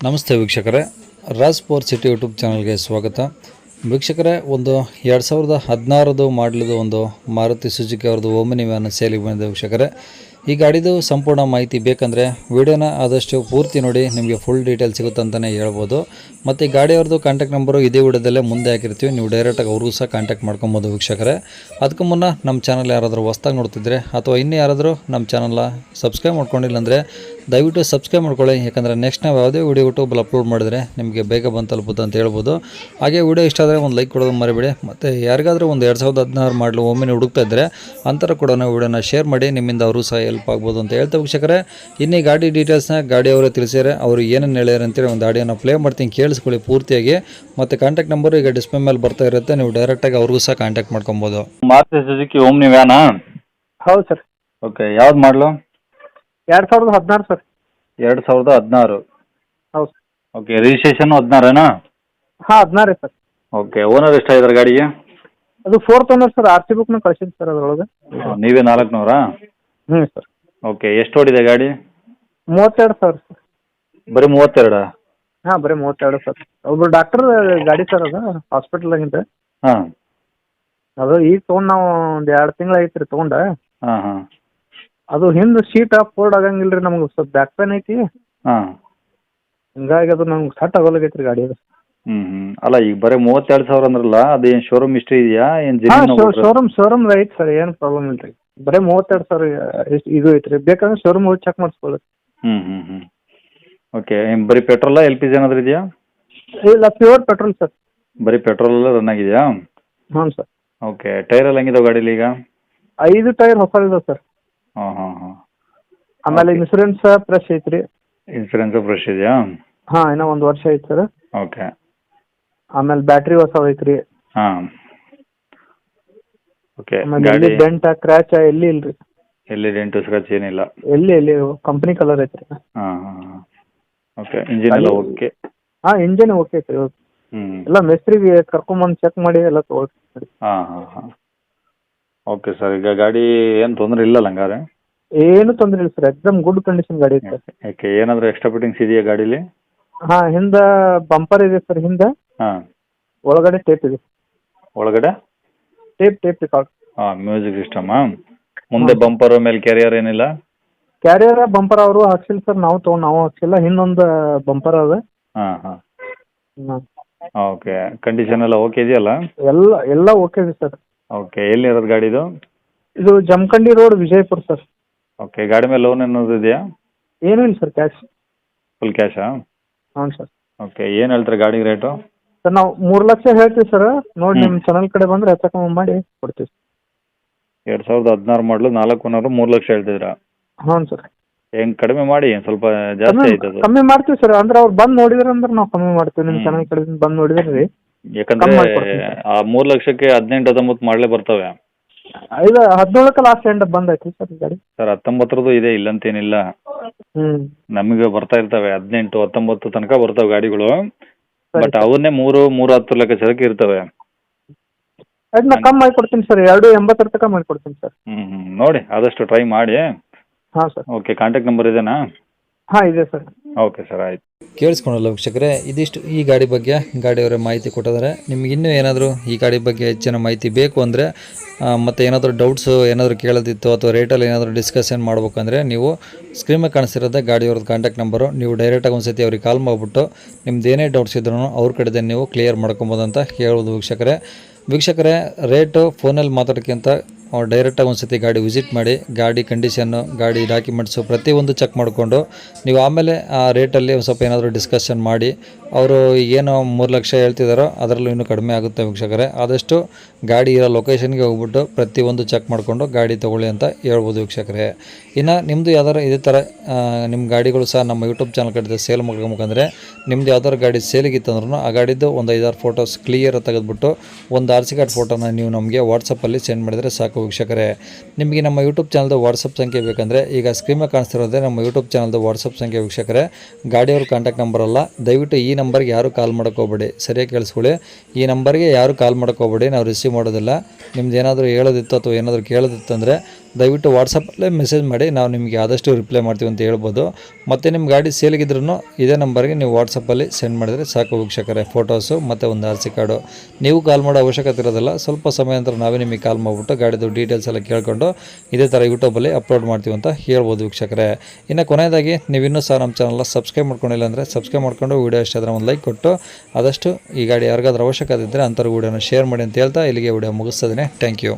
ನಮಸ್ತೆ ವೀಕ್ಷಕರೇ, Raj power city YouTube ಚಾನಲ್ಗೆ ಸ್ವಾಗತ. ವೀಕ್ಷಕರೇ, ಒಂದು 2016 ಮಾಡಲಿದ್ದು ಒಂದು ಮಾರುತಿ ಸುಜುಕಿ ಅವ್ರದ್ದು ಓಮಿನಿ ವ್ಯಾನ್ ಸೇಲಿಗೆ ಬಂದಿದೆ ವೀಕ್ಷಕರೇ. ಈ ಗಾಡಿದು ಸಂಪೂರ್ಣ ಮಾಹಿತಿ ಬೇಕಂದರೆ ವಿಡಿಯೋನ ಆದಷ್ಟು ಪೂರ್ತಿ ನೋಡಿ, ನಿಮಗೆ ಫುಲ್ ಡೀಟೇಲ್ ಸಿಗುತ್ತೆ ಅಂತಲೇ ಹೇಳ್ಬೋದು. ಮತ್ತು ಈ ಗಾಡಿಯವ್ರದ್ದು ಕಾಂಟ್ಯಾಕ್ಟ್ ನಂಬರು ಇದೇ ವಿಡಿಯೋದಲ್ಲೇ ಮುಂದೆ ಹಾಕಿರ್ತೀವಿ, ನೀವು ಡೈರೆಕ್ಟಾಗಿ ಅವ್ರಿಗೂ ಸಹ ಕಾಂಟ್ಯಾಕ್ಟ್ ಮಾಡ್ಕೊಬೋದು ವೀಕ್ಷಕರೇ. ಅದಕ್ಕೂ ಮುನ್ನ ನಮ್ಮ ಚಾನಲ್ ಯಾರಾದರೂ ಹೊಸ್ದಾಗಿ ನೋಡ್ತಿದ್ರೆ ಅಥವಾ ಇನ್ನೂ ಯಾರಾದರೂ ನಮ್ಮ ಚಾನಲ್ನ ಸಬ್ಸ್ಕ್ರೈಬ್ ಮಾಡ್ಕೊಂಡಿಲ್ಲ ಅಂದರೆ ದಯವಿಟ್ಟು ಸಬ್ಸ್ಕ್ರೈಬ್ ಮಾಡ್ಕೊಳ್ಳಿ. ಯಾಕಂದರೆ ನೆಕ್ಸ್ಟ್ ನಾವು ಯಾವುದೇ ವೀಡಿಯೋ ಯೂಟ್ಯೂಬಲ್ಲಿ ಅಪ್ಲೋಡ್ ಮಾಡಿದರೆ ನಿಮಗೆ ಬೇಗ ಬಂದು ತಲುಪುತ್ತೆ ಅಂತ ಹೇಳ್ಬೋದು. ಹಾಗೆ ವಿಡಿಯೋ ಇಷ್ಟ ಆದರೆ ಒಂದು ಲೈಕ್ ಕೊಡೋದು ಮರಿಬೇಡಿ. ಮತ್ತು ಯಾರಿಗಾದರೂ ಒಂದು 2016 ಮಾಡಲು ಒಮ್ಮೆ ಹುಡುಕ್ತಾ ಇದ್ದರೆ ಅಂತರ ಕೂಡ ವಿಡಿಯೋನ ಶೇರ್ ಮಾಡಿ, ನಿಮ್ಮಿಂದ ಅವರು ಸಹ ಹೆಲ್ಪ್ ಆಗ್ಬೋದು ಅಂತ ಹೇಳ್ತಾ ವೀಕ್ಷಕರೇ, ಇನ್ನೇ ಗಾಡಿ ಡೀಟೇಲ್ಸ್ನ ಗಾಡಿಯವರೇ ತಿಳಿಸಿದರೆ ಅವರು ಏನೇನು ಹೇಳ್ಯಾರ ಅಂತೇಳಿ ಒಂದು ಆಡಿಯೋನ ಪ್ಲೇ ಮಾಡ್ತೀನಿ, ಕೇಳಿಸ್ಕೊಳ್ಳಿ ಪೂರ್ತಿಯಾಗಿ. ಮತ್ತು ಕಾಂಟ್ಯಾಕ್ಟ್ ನಂಬರು ಈಗ ಡಿಸ್ಪ್ಲೇ ಮೇಲೆ ಬರ್ತಾ ಇರುತ್ತೆ, ನೀವು ಡೈರೆಕ್ಟಾಗಿ ಅವ್ರಿಗೂ ಸಹ ಕಾಂಟ್ಯಾಕ್ಟ್ ಮಾಡ್ಕೊಬೋದು. ಮಾರುತಿ ಸುಜುಕಿ ಓಮ್ನಿ ವ್ಯಾನಾ? ಹೌದು ಸರ್. ಓಕೆ, ಯಾವ್ದು ಮಾಡಲು? 2016 ಸರ್. 2016. ಹೌದು ಸರ್. ಓಕೆ, ರಿಜಿಸ್ಟ್ರೇಷನ್ 16 ಹಾಂ 16 ಸರ್. ಓಕೆ, ಓನರ್ ಎಷ್ಟಾಗಿದ್ದಾರೆ ಗಾಡಿಗೆ? ಅದು 4th ಓನರ್ ಸರ್. RC ಬುಕ್ನ ಕಳಿಸಿದ್ದು ಸರ್ ಅದರೊಳಗೆ. ನೀವೇ 400? ಹ್ಞೂ ಸರ್. ಓಕೆ, ಎಷ್ಟು ಓಡಿದೆ ಗಾಡಿ? 32 ಸಾವಿರ ಸರ್. ಬರೀ 32? ಹಾಂ, ಬರೀ 32 ಸರ್. ಒಬ್ಬರು ಡಾಕ್ಟರ್ ಗಾಡಿ ಸರ್, ಅದು ಹಾಸ್ಪಿಟಲ್ದಾಗಿಂದ. ಹಾಂ. ಅದು ಈಗ ತೊಗೊಂಡು ನಾವು ಒಂದು 2 ತಿಂಗಳು ಐತೆ ರೀ ತೊಗೊಂಡು. ಹಾಂ ಹಾಂ. ಅದು ಹಿಂದೆ ಶೀಟ್ ಫೋಲ್ಡ್ ಆಗಂಗಿಲ್ಲ ರೀ, ನಮ್ಗೆ ಸ್ವಲ್ಪ ಬ್ಯಾಕ್ ಪೇನ್ ಐತಿ. ಹಾಂ. ಹಿಂಗಾಗಿ ಅದು ನಮ್ಗೆ ಸಟ್ ಆಗೋಲಾಗೈತೆ ರೀ ಗಾಡಿ ಅದು. ಅಲ್ಲ, ಈಗ ಬರೀ 32,000 ಅಂದ್ರಲ್ಲ, ಅದು ಏನು ಶೋರೂಮ್ ಹಿಸ್ಟ್ರಿ ಇದೆಯಾ, ಏನು ಹಾಂ, ಜೆನ್ಯೂನ್? ಶೋರೂಮ್ ಐತೆ ಸರ್, ಏನು ಪ್ರಾಬ್ಲಮ್ ಇಲ್ಲ ರೀ. ಬರೀ 32 ಸಾವಿರ ಇದು ಐತೆ ರೀ. ಬೇಕಂದ್ರೆ ಶೋರೂಮ್ ಹೋಗಿ ಚೆಕ್ ಮಾಡಿಸ್ಕೊಳ್ಳಿ. ಓಕೆ, ಬರೀ ಪೆಟ್ರೋಲಾ LPG ಏನಾದರೂ ಇದೆಯಾ? ಇಲ್ಲ, ಪ್ಯೂರ್ ಪೆಟ್ರೋಲ್ ಸರ್. ಬರೀ ಪೆಟ್ರೋಲ್ ರನ್ ಆಗಿದೆಯಾ? ಹ್ಞೂ ಸರ್. ಓಕೆ, ಟೈರ್ ಎಲ್ಲ ಹೆಂಗಿದಾವೆ ಗಾಡೀಲಿ ಈಗ? 5 ಟೈರ್ ಹೊಸ ಇದಾವೆ ಸರ್. ಹಾಂ ಹಾಂ ಹಾಂ. ಆಮೇಲೆ ಇನ್ಸೂರೆನ್ಸ್ ಫ್ರೆಶ್ ಐತ್ರಿ. ಇನ್ಸೂರೆನ್ಸ್ ಫ್ರೆಶ್ ಇದೆಯಾ? ಹಾಂ, ಇನ್ನೂ 1 ವರ್ಷ ಐತೆ ಸರ್. ಓಕೆ. ಆಮೇಲೆ ಬ್ಯಾಟ್ರಿ ಹೊಸ ಐತ್ರಿ. ಹಾಂ. ಓಕೆ, ಆಮೇಲೆ ಗಾಡಿ ಎಲ್ಲಿ ಡೆಂಟ ಕ್ರ್ಯಾಚ ಎಲ್ಲಿ ಇಲ್ರಿ. ಎಲ್ಲಿ ಡೆಂಟು ಸ್ಕ್ರಾಚ್ ಏನಿಲ್ಲ? ಎಲ್ಲಿ ಕಂಪ್ನಿ ಕಲರ್ ಐತ್ರಿ. ಹಾಂ ಹಾಂ ಹಾಂ. ಓಕೆ, ಇಂಜಿನ್ ಎಲ್ಲ ಓಕೆ? ಹಾಂ, ಇಂಜಿನ್ ಓಕೆ ಐತ್ರಿ. ಎಲ್ಲ ಮೇಸ್ತ್ರಿಗೆ ಕರ್ಕೊಂಬಂದು ಚೆಕ್ ಮಾಡಿ ಎಲ್ಲ ತೊಗೊಳ್ರಿ. ಹಾಂ ಹಾಂ ಹಾಂ. ಓಕೆ ಸರ್, ಈಗ ಗಾಡಿ ಏನು ತೊಂದರೆ ಇಲ್ಲಲ್ಲ ಹಂಗಾರೆ? ಏನು ತೊಂದರೆ ಇಲ್ಲ ಸರ್, ಎಕ್ದಮ್ ಗುಡ್ ಕಂಡೀಷನ್ ಗಾಡಿ ಐತೆ. ಯಾಕೆ, ಏನಾದರೂ ಎಕ್ಸ್ಟ್ರಾ ಫಿಟ್ಟಿಂಗ್ಸ್ ಇದೆಯಾ ಗಾಡೀಲಿ? ಹಾಂ, ಹಿಂದೆ ಬಂಪರ್ ಇದೆ ಸರ್. ಹಿಂದೆ ಹಾಂ. ಒಳಗಡೆ ಟೇಪ್ ಇದೆ. ಒಳಗಡೆ ಟೇಪ್ ರಿಕಾರ್ಡ್. ಹಾಂ, ಮ್ಯೂಸಿಕ್ ಸಿಸ್ಟಮಾ? ಮುಂದೆ ಬಂಪರ್ ಮೇಲೆ ಕ್ಯಾರಿಯರ್ ಏನಿಲ್ಲ? ಕ್ಯಾರಿಯರ್ ಬಂಪರ್ ಅವರು ಹಾಕ್ಸಿಲ್ಲ ಸರ್, ನಾವು ಹಾಕ್ಸಿಲ್ಲ. ಹಿಂದೊಂದು ಬಂಪರ್ ಅದ. ಹಾಂ ಹಾಂ. ಹಾಂ. ಓಕೆ, ಕಂಡೀಷನ್ ಎಲ್ಲ ಓಕೆ ಇದೆಯಲ್ಲ? ಎಲ್ಲ ಓಕೆ ಇದೆ ಸರ್. ಓಕೆ, ಎಲ್ಲಿರೋದು ಗಾಡಿದು? ಇದು Jamkhandi road, Vijayapura sir. Okay, ಗಾಡಿ ಮೇಲೆ ಲೋನ್ ಏನಾದ್ರು ಇದೆಯಾ? ಏನೂ ಇಲ್ಲ ಸರ್, ಕ್ಯಾಶ್. ಫುಲ್ ಕ್ಯಾಶಾ? ಹ್ಞೂ ಸರ್. ಓಕೆ, ಏನು ಹೇಳ್ತಾರೆ ಗಾಡಿಗೆ ರೇಟು? ಸರ್ ನಾವು 3 ಲಕ್ಷ ಹೇಳ್ತೀವಿ ಸರ್. ನೋಡಿ, ನಿಮ್ಮ ಚಾನಲ್ ಕಡೆ ಬಂದರೆ ಹೆಚ್ಚು ಕಮ್ಮಿ ಮಾಡಿ ಕೊಡ್ತೀವಿ. 2016 ಮಾಡಲು 4 ಓನರು 3 ಲಕ್ಷ ಹೇಳ್ತಿದ್ದೀರಾ? ಹ್ಞೂ ಸರ್. ಹೆಂಗೆ ಕಡಿಮೆ ಮಾಡಿ, ಸ್ವಲ್ಪ ಜಾಸ್ತಿ ಆಯ್ತದು. ಕಮ್ಮಿ ಮಾಡ್ತೀವಿ ಸರ್. ಅಂದ್ರೆ ಅವ್ರು ಬಂದು ನೋಡಿದ್ರೆ ಅಂದ್ರೆ ನಾವು ಕಮ್ಮಿ ಮಾಡ್ತೀವಿ. ನಿಮ್ಮ ಚಾನಲ್ ಕಡೆಯಿಂದ ಬಂದು ನೋಡಿದ್ರೆ ರೀ. ಯಾಕಂದ್ರೆ ಆ 3 ಲಕ್ಷಕ್ಕೆ 18-19 ಮಾಡಲೇ ಬರ್ತವೆ. ಇದು 17ಕ್ಕೆ ಲಾಸ್ಟ್ ಎಂಡ್ ಬಂದೈತಿ ಸರ್ ಗಾಡಿ. ಸರ್ 19ರದ್ದು ಇದೆ, ಇಲ್ಲಂತೇನಿಲ್ಲ. ನಮಗೆ ಬರ್ತಾ ಇರ್ತವೆ 18-19 ತನಕ ಬರ್ತವೆ ಗಾಡಿಗಳು. ಬಟ್ ಅವನ್ನೇ 3-10 ಲೆಕ್ಕಾಚಾರಕ್ಕೆ ಇರ್ತವೆ. ಅದು ನಾ ಕಮ್ಮಿ ಮಾಡಿ ಕೊಡ್ತೀನಿ ಸರ್. 2.80 ತನಕ ಮಾಡಿ ಕೊಡ್ತೀನಿ ಸರ್. ನೋಡಿ, ಆದಷ್ಟು ಟ್ರೈ ಮಾಡಿ. ಹಾಂ ಸರ್. ಓಕೆ, ಕಾಂಟ್ಯಾಕ್ಟ್ ನಂಬರ್ ಇದೆನಾ? ಹಾಂ, ಇದೆ ಸರ್. ಓಕೆ ಸರ್, ಆಯ್ತು. ಕೇಳಿಸ್ಕೊಂಡಲ್ಲ ವೀಕ್ಷಕರೇ, ಇದಿಷ್ಟು ಈ ಗಾಡಿ ಬಗ್ಗೆ ಗಾಡಿಯವರ ಮಾಹಿತಿ ಕೊಟ್ಟಿದ್ದಾರೆ. ನಿಮ್ಗೆ ಇನ್ನೂ ಏನಾದರೂ ಈ ಗಾಡಿ ಬಗ್ಗೆ ಹೆಚ್ಚಿನ ಮಾಹಿತಿ ಬೇಕು ಅಂದರೆ ಮತ್ತು ಏನಾದರೂ ಡೌಟ್ಸು ಏನಾದರೂ ಕೇಳೋದಿತ್ತು ಅಥವಾ ರೇಟಲ್ಲಿ ಏನಾದರೂ ಡಿಸ್ಕಷನ್ ಮಾಡ್ಬೇಕಂದ್ರೆ ನೀವು ಸ್ಕ್ರೀನ್ ಮೇಲೆ ಕಾಣಿಸ್ತಿರೋದೇ ಗಾಡಿಯವ್ರದ್ದು ಕಾಂಟ್ಯಾಕ್ಟ್ ನಂಬರು. ನೀವು ಡೈರೆಕ್ಟಾಗಿ ಒಂದು ಸತಿ ಅವ್ರಿಗೆ ಕಾಲ್ ಮಾಡಿಬಿಟ್ಟು ನಿಮ್ದು ಏನೇ ಡೌಟ್ಸ್ ಇದ್ರೂ ಅವ್ರ ಕಡೆದೇ ನೀವು ಕ್ಲಿಯರ್ ಮಾಡ್ಕೊಬೋದು ಅಂತ ಹೇಳ್ಬೋದು ವೀಕ್ಷಕರೇ. ರೇಟು ಫೋನಲ್ಲಿ ಮಾತಾಡೋಕ್ಕಿಂತ ಡೈರೆಕ್ಟಾಗಿ ಒಂದು ಸತಿ ಗಾಡಿ ವಿಸಿಟ್ ಮಾಡಿ, ಗಾಡಿ ಕಂಡೀಷನ್ನು, ಗಾಡಿ ಡಾಕ್ಯುಮೆಂಟ್ಸು ಪ್ರತಿಯೊಂದು ಚೆಕ್ ಮಾಡಿಕೊಂಡು ನೀವು ಆಮೇಲೆ ಆ ರೇಟಲ್ಲಿ ಒಂದು ಸ್ವಲ್ಪ ಏನಾದರೂ ಡಿಸ್ಕಷನ್ ಮಾಡಿ, ಅವರು ಏನು 3 ಲಕ್ಷ ಹೇಳ್ತಿದ್ದಾರೋ ಅದರಲ್ಲೂ ಇನ್ನೂ ಕಡಿಮೆ ಆಗುತ್ತೆ ವೀಕ್ಷಕರೇ. ಆದಷ್ಟು ಗಾಡಿ ಇರೋ ಲೊಕೇಶನ್ಗೆ ಹೋಗ್ಬಿಟ್ಟು ಪ್ರತಿಯೊಂದು ಚೆಕ್ ಮಾಡಿಕೊಂಡು ಗಾಡಿ ತೊಗೊಳ್ಳಿ ಅಂತ ಹೇಳ್ಬೋದು ವೀಕ್ಷಕರೇ. ಇನ್ನು ನಿಮ್ಮದು ಯಾವ್ದಾರು ಇದೇ ಥರ ನಿಮ್ಮ ಗಾಡಿಗಳು ಸಹ ನಮ್ಮ ಯೂಟ್ಯೂಬ್ ಚಾನಲ್ ಕಡೆ ಸೇಲ್ ಮಾಡ್ಕೊಬೇಕಂದ್ರೆ, ನಿಮ್ಮದು ಯಾವ್ದಾದ್ರು ಗಾಡಿ ಸೇಲಿಗಿತ್ತಂದ್ರೂ ಆ ಗಾಡಿದ್ದು ಒಂದು 5-6 ಫೋಟೋಸ್ ಕ್ಲಿಯರ್ ತೆಗೆದುಬಿಟ್ಟು ಒಂದು RC ಕಾರ್ಡ್ ಫೋಟೋನ ನೀವು ನಮಗೆ ವಾಟ್ಸಪ್ಪಲ್ಲಿ ಸೆಂಡ್ ಮಾಡಿದರೆ ಸಾಕು ವೀಕ್ಷಕರೇ. ನಿಮಗೆ ನಮ್ಮ ಯೂಟ್ಯೂಬ್ ಚಾನಲ್ದು ವಾಟ್ಸಪ್ ಸಂಖ್ಯೆ ಬೇಕಂದರೆ ಈಗ ಸ್ಕ್ರೀನ್ ಮೇಲೆ ಕಾಣಿಸ್ತಿರೋದೇ ನಮ್ಮ ಯೂಟ್ಯೂಬ್ ಚಾನಲ್ದು ವಾಟ್ಸಪ್ ಸಂಖ್ಯೆ ವೀಕ್ಷಕರೇ. ಗಾಡಿಯವ್ರ ಕಾಂಟ್ಯಾಕ್ಟ್ ನಂಬರ್ ಅಲ್ಲ, ದಯವಿಟ್ಟು ಈ ನಂಬರ್ಗೆ ಯಾರು ಕಾಲ್ ಮಾಡೋಕ್ಕೋಗ್ಬೇಡಿ. ಸರಿಯಾಗಿ ಕೇಳಿಸ್ಕೊಳ್ಳಿ, ಈ ನಂಬರ್ಗೆ ಯಾರು ಕಾಲ್ ಮಾಡೋಕ್ಕೋಗ್ಬೇಡಿ, ನಾವು ರಿಸೀವ್ ಮಾಡೋದಿಲ್ಲ. ನಿಮ್ದು ಏನಾದರೂ ಹೇಳೋದಿತ್ತು ಅಥವಾ ಏನಾದರೂ ಕೇಳೋದಿತ್ತು ಅಂದರೆ ದಯವಿಟ್ಟು ವಾಟ್ಸಪ್ಪಲ್ಲೇ ಮೆಸೇಜ್ ಮಾಡಿ, ನಾವು ನಿಮಗೆ ಆದಷ್ಟು ರಿಪ್ಲೈ ಮಾಡ್ತೀವಿ ಅಂತ ಹೇಳ್ಬೋದು. ಮತ್ತು ನಿಮ್ಮ ಗಾಡಿ ಸೇಲಿಗಿದ್ರೂ ಇದೇ ನಂಬರ್ಗೆ ನೀವು ವಾಟ್ಸಪ್ಪಲ್ಲಿ ಸೆಂಡ್ ಮಾಡಿದರೆ ಸಾಕು ವೀಕ್ಷಕರೇ, ಫೋಟೋಸು ಮತ್ತು ಒಂದು RC ಕಾರ್ಡು. ನೀವು ಕಾಲ್ ಮಾಡೋ ಅವಶ್ಯಕತೆ ಇರೋದಿಲ್ಲ, ಸ್ವಲ್ಪ ಸಮಯ ನಂತರ ನಾವೇ ನಿಮಗೆ ಕಾಲ್ ಮಾಡಿಬಿಟ್ಟು ಗಾಡಿದು ಡೀಟೇಲ್ಸ್ ಎಲ್ಲ ಕೇಳ್ಕೊಂಡು ಇದೇ ಥರ ಯೂಟ್ಯೂಬಲ್ಲಿ ಅಪ್ಲೋಡ್ ಮಾಡ್ತೀವಿ ಅಂತ ಹೇಳ್ಬೋದು ವೀಕ್ಷಕರೇ. ಇನ್ನು ಕೊನೆಯದಾಗಿ ನೀವು ಇನ್ನೂ ಸಹ ನಮ್ಮ ಚಾನಲ್ನ ಸಬ್ಸ್ಕ್ರೈಬ್ ಮಾಡ್ಕೊಂಡಿಲ್ಲ ಅಂದರೆ ಸಬ್ಸ್ಕ್ರೈಬ್ ಮಾಡ್ಕೊಂಡು ವಿಡಿಯೋ ಇಷ್ಟ ಆದರೆ ಒಂದು ಲೈಕ್ ಕೊಟ್ಟು ಆದಷ್ಟು ಈ ಗಾಡಿ ಯಾರಿಗಾದ್ರೂ ಅವಶ್ಯಕತೆ ಇದ್ದರೆ ಅಂಥವ್ರ ವಿಡಿಯೋನ ಶೇರ್ ಮಾಡಿ ಅಂತ ಹೇಳ್ತಾ ಇಲ್ಲಿಗೆ ವಿಡಿಯೋ ಮುಗಿಸ್ತದೆ. Thank you.